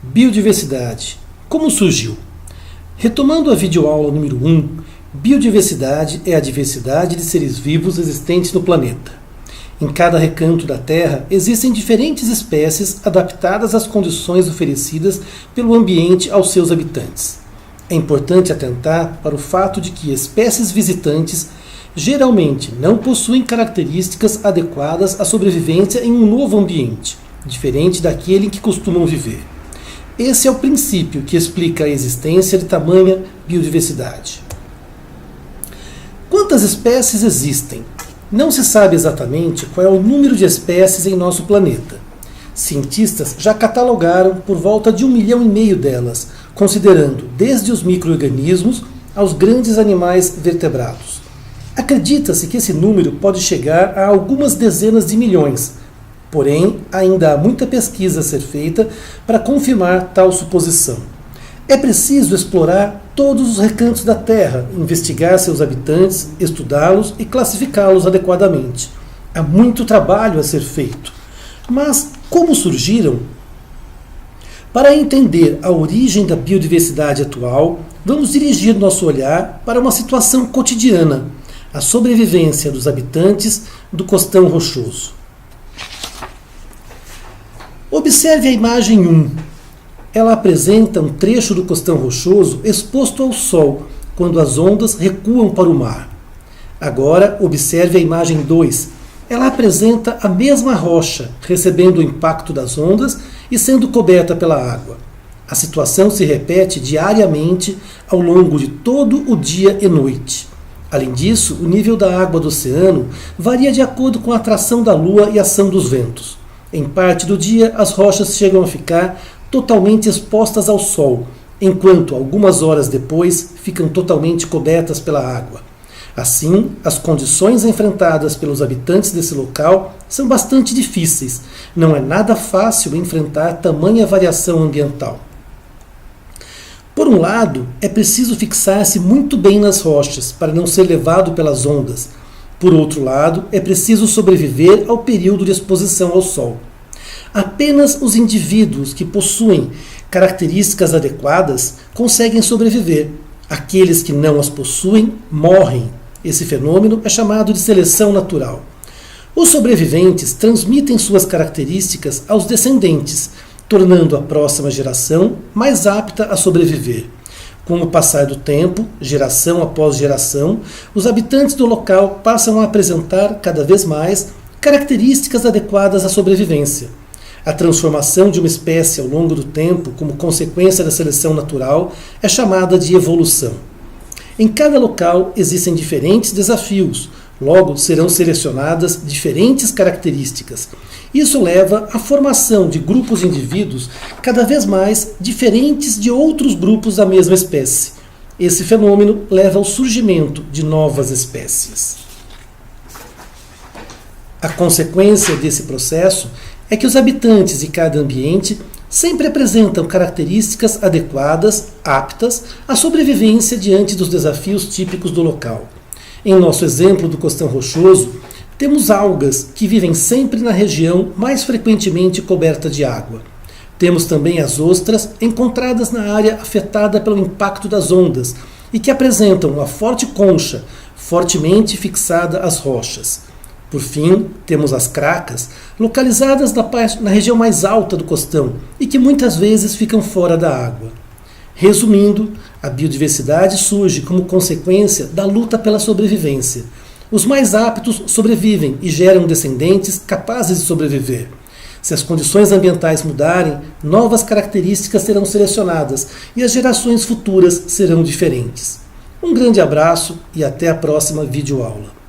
Biodiversidade. Como surgiu? Retomando a videoaula número 1, biodiversidade é a diversidade de seres vivos existentes no planeta. Em cada recanto da Terra existem diferentes espécies adaptadas às condições oferecidas pelo ambiente aos seus habitantes. É importante atentar para o fato de que espécies visitantes geralmente não possuem características adequadas à sobrevivência em um novo ambiente, diferente daquele em que costumam viver. Esse é o princípio que explica a existência de tamanha biodiversidade. Quantas espécies existem? Não se sabe exatamente qual é o número de espécies em nosso planeta. Cientistas já catalogaram por volta de 1,5 milhão delas, considerando desde os micro-organismos aos grandes animais vertebrados. Acredita-se que esse número pode chegar a algumas dezenas de milhões. Porém, ainda há muita pesquisa a ser feita para confirmar tal suposição. É preciso explorar todos os recantos da Terra, investigar seus habitantes, estudá-los e classificá-los adequadamente. Há muito trabalho a ser feito. Mas como surgiram? Para entender a origem da biodiversidade atual, vamos dirigir nosso olhar para uma situação cotidiana, a sobrevivência dos habitantes do Costão Rochoso. Observe a imagem 1. Ela apresenta um trecho do Costão Rochoso exposto ao sol, quando as ondas recuam para o mar. Agora, observe a imagem 2. Ela apresenta a mesma rocha, recebendo o impacto das ondas e sendo coberta pela água. A situação se repete diariamente ao longo de todo o dia e noite. Além disso, o nível da água do oceano varia de acordo com a atração da Lua e a ação dos ventos. Em parte do dia, as rochas chegam a ficar totalmente expostas ao sol, enquanto algumas horas depois ficam totalmente cobertas pela água. Assim, as condições enfrentadas pelos habitantes desse local são bastante difíceis. Não é nada fácil enfrentar tamanha variação ambiental. Por um lado, é preciso fixar-se muito bem nas rochas para não ser levado pelas ondas. Por outro lado, é preciso sobreviver ao período de exposição ao sol. Apenas os indivíduos que possuem características adequadas conseguem sobreviver. Aqueles que não as possuem morrem. Esse fenômeno é chamado de seleção natural. Os sobreviventes transmitem suas características aos descendentes, tornando a próxima geração mais apta a sobreviver. Com o passar do tempo, geração após geração, os habitantes do local passam a apresentar cada vez mais características adequadas à sobrevivência. A transformação de uma espécie ao longo do tempo, como consequência da seleção natural, é chamada de evolução. Em cada local existem diferentes desafios, logo serão selecionadas diferentes características. Isso leva à formação de grupos de indivíduos cada vez mais diferentes de outros grupos da mesma espécie. Esse fenômeno leva ao surgimento de novas espécies. A consequência desse processo é que os habitantes de cada ambiente sempre apresentam características adequadas, aptas à sobrevivência diante dos desafios típicos do local. Em nosso exemplo do Costão Rochoso, temos algas que vivem sempre na região mais frequentemente coberta de água. Temos também as ostras encontradas na área afetada pelo impacto das ondas e que apresentam uma forte concha, fortemente fixada às rochas. Por fim, temos as cracas, localizadas na região mais alta do costão e que muitas vezes ficam fora da água. Resumindo, a biodiversidade surge como consequência da luta pela sobrevivência. Os mais aptos sobrevivem e geram descendentes capazes de sobreviver. Se as condições ambientais mudarem, novas características serão selecionadas e as gerações futuras serão diferentes. Um grande abraço e até a próxima videoaula.